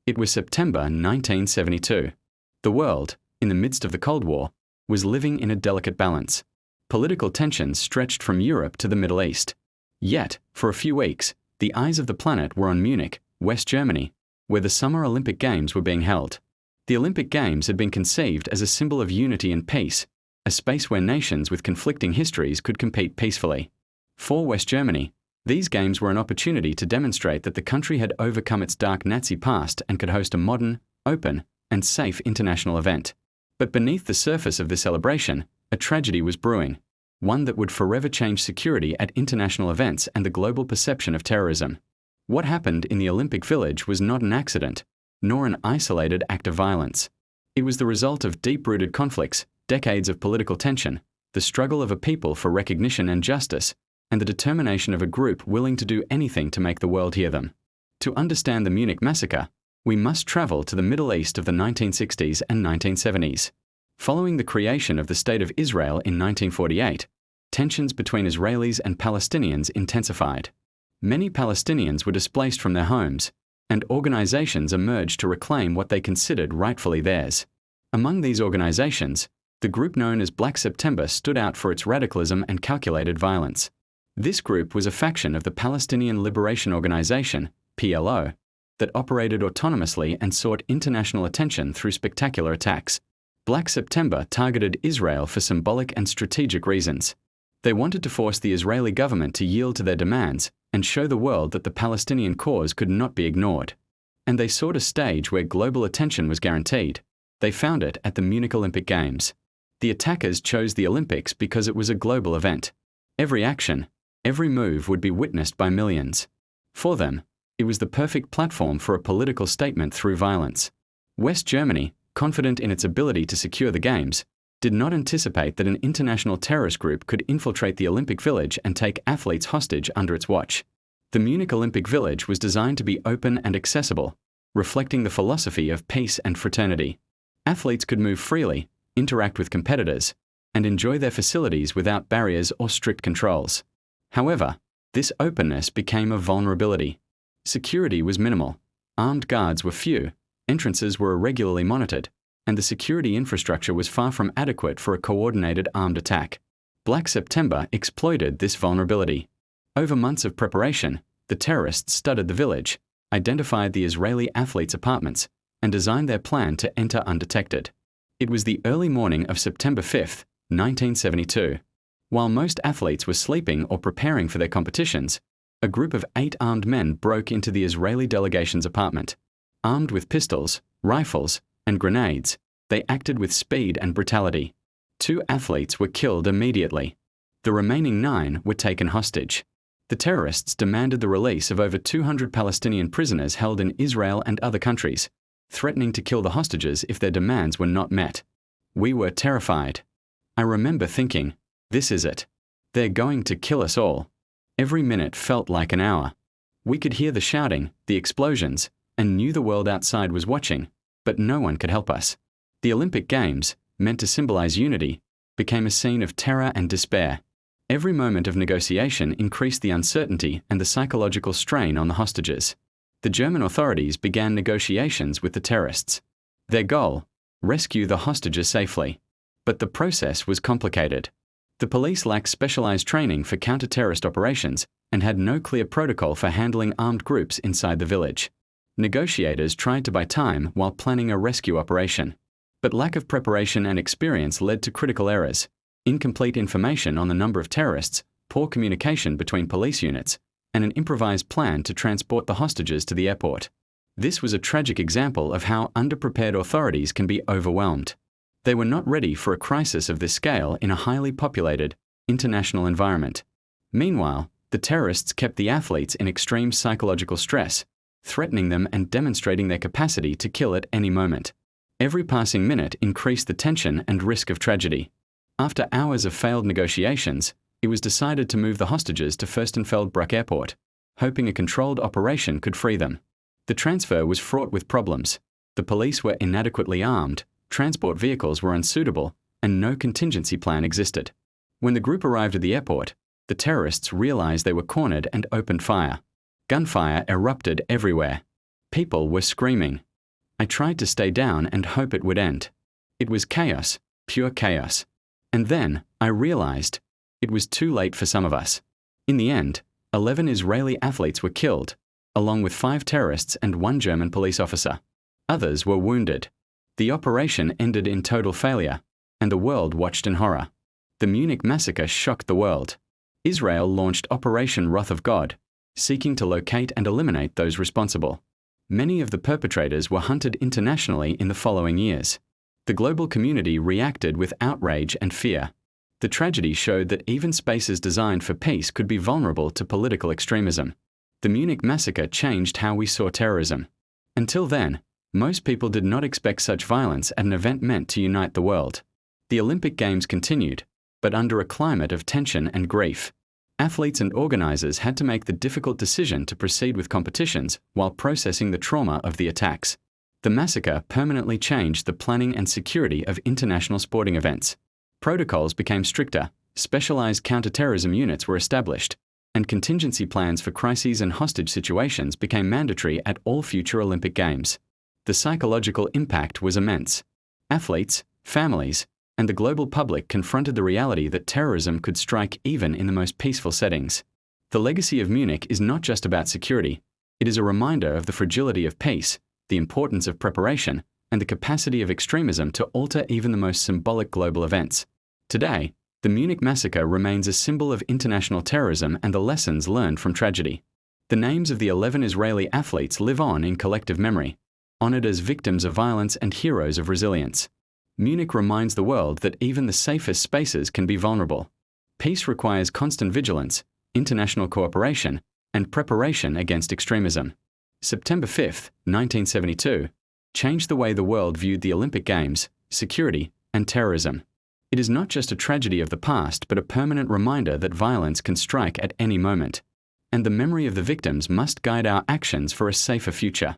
It was September 1972. The world, in the midst of the Cold War, was living in a delicate balance. Political tensions stretched from Europe to the Middle East. Yet, for a few weeks, the eyes of the planet were on Munich, West Germany, where the Summer Olympic Games were being held. The Olympic Games had been conceived as a symbol of unity and peace, a space where nations with conflicting histories could compete peacefully. For West Germany, these games were an opportunity to demonstrate that the country had overcome its dark Nazi past and could host a modern, open, and safe international event. But beneath the surface of the celebration, a tragedy was brewing, one that would forever change security at international events and the global perception of terrorism. What happened in the Olympic Village was not an accident, nor an isolated act of violence. It was the result of deep-rooted conflicts, decades of political tension, the struggle of a people for recognition and justice, and the determination of a group willing to do anything to make the world hear them. To understand the Munich Massacre, we must travel to the Middle East of the 1960s and 1970s. Following the creation of the State of Israel in 1948, tensions between Israelis and Palestinians intensified. Many Palestinians were displaced from their homes, and organizations emerged to reclaim what they considered rightfully theirs. Among these organizations, the group known as Black September stood out for its radicalism and calculated violence. This group was a faction of the Palestinian Liberation Organization, PLO, that operated autonomously and sought international attention through spectacular attacks. Black September targeted Israel for symbolic and strategic reasons. They wanted to force the Israeli government to yield to their demands and show the world that the Palestinian cause could not be ignored. And they sought a stage where global attention was guaranteed. They found it at the Munich Olympic Games. The attackers chose the Olympics because it was a global event. Every action, every move would be witnessed by millions. For them, it was the perfect platform for a political statement through violence. West Germany, confident in its ability to secure the Games, did not anticipate that an international terrorist group could infiltrate the Olympic Village and take athletes hostage under its watch. The Munich Olympic Village was designed to be open and accessible, reflecting the philosophy of peace and fraternity. Athletes could move freely, interact with competitors, and enjoy their facilities without barriers or strict controls. However, this openness became a vulnerability. Security was minimal, armed guards were few, entrances were irregularly monitored, and the security infrastructure was far from adequate for a coordinated armed attack. Black September exploited this vulnerability. Over months of preparation, the terrorists studied the village, identified the Israeli athletes' apartments, and designed their plan to enter undetected. It was the early morning of September 5, 1972. While most athletes were sleeping or preparing for their competitions, a group of 8 armed men broke into the Israeli delegation's apartment. Armed with pistols, rifles, and grenades, they acted with speed and brutality. 2 athletes were killed immediately. The remaining 9 were taken hostage. The terrorists demanded the release of over 200 Palestinian prisoners held in Israel and other countries, threatening to kill the hostages if their demands were not met. We were terrified. I remember thinking, this is it. They're going to kill us all. Every minute felt like an hour. We could hear the shouting, the explosions, and knew the world outside was watching, but no one could help us. The Olympic Games, meant to symbolize unity, became a scene of terror and despair. Every moment of negotiation increased the uncertainty and the psychological strain on the hostages. The German authorities began negotiations with the terrorists. Their goal, rescue the hostages safely. But the process was complicated. The police lacked specialized training for counter-terrorist operations and had no clear protocol for handling armed groups inside the village. Negotiators tried to buy time while planning a rescue operation. But lack of preparation and experience led to critical errors, incomplete information on the number of terrorists, poor communication between police units, and an improvised plan to transport the hostages to the airport. This was a tragic example of how underprepared authorities can be overwhelmed. They were not ready for a crisis of this scale in a highly populated, international environment. Meanwhile, the terrorists kept the athletes in extreme psychological stress, threatening them and demonstrating their capacity to kill at any moment. Every passing minute increased the tension and risk of tragedy. After hours of failed negotiations, it was decided to move the hostages to Fürstenfeldbruck Airport, hoping a controlled operation could free them. The transfer was fraught with problems. The police were inadequately armed, transport vehicles were unsuitable, and no contingency plan existed. When the group arrived at the airport, the terrorists realized they were cornered and opened fire. Gunfire erupted everywhere. People were screaming. I tried to stay down and hope it would end. It was chaos, pure chaos. And then I realized it was too late for some of us. In the end, 11 Israeli athletes were killed, along with 5 terrorists and 1 German police officer. Others were wounded. The operation ended in total failure, and the world watched in horror. The Munich Massacre shocked the world. Israel launched Operation Wrath of God, seeking to locate and eliminate those responsible. Many of the perpetrators were hunted internationally in the following years. The global community reacted with outrage and fear. The tragedy showed that even spaces designed for peace could be vulnerable to political extremism. The Munich Massacre changed how we saw terrorism. Until then, most people did not expect such violence at an event meant to unite the world. The Olympic Games continued, but under a climate of tension and grief. Athletes and organizers had to make the difficult decision to proceed with competitions while processing the trauma of the attacks. The massacre permanently changed the planning and security of international sporting events. Protocols became stricter, specialized counterterrorism units were established, and contingency plans for crises and hostage situations became mandatory at all future Olympic Games. The psychological impact was immense. Athletes, families, and the global public confronted the reality that terrorism could strike even in the most peaceful settings. The legacy of Munich is not just about security. It is a reminder of the fragility of peace, the importance of preparation, and the capacity of extremism to alter even the most symbolic global events. Today, the Munich Massacre remains a symbol of international terrorism and the lessons learned from tragedy. The names of the 11 Israeli athletes live on in collective memory, honored as victims of violence and heroes of resilience. Munich reminds the world that even the safest spaces can be vulnerable. Peace requires constant vigilance, international cooperation, and preparation against extremism. September 5, 1972, changed the way the world viewed the Olympic Games, security, and terrorism. It is not just a tragedy of the past, but a permanent reminder that violence can strike at any moment. And the memory of the victims must guide our actions for a safer future.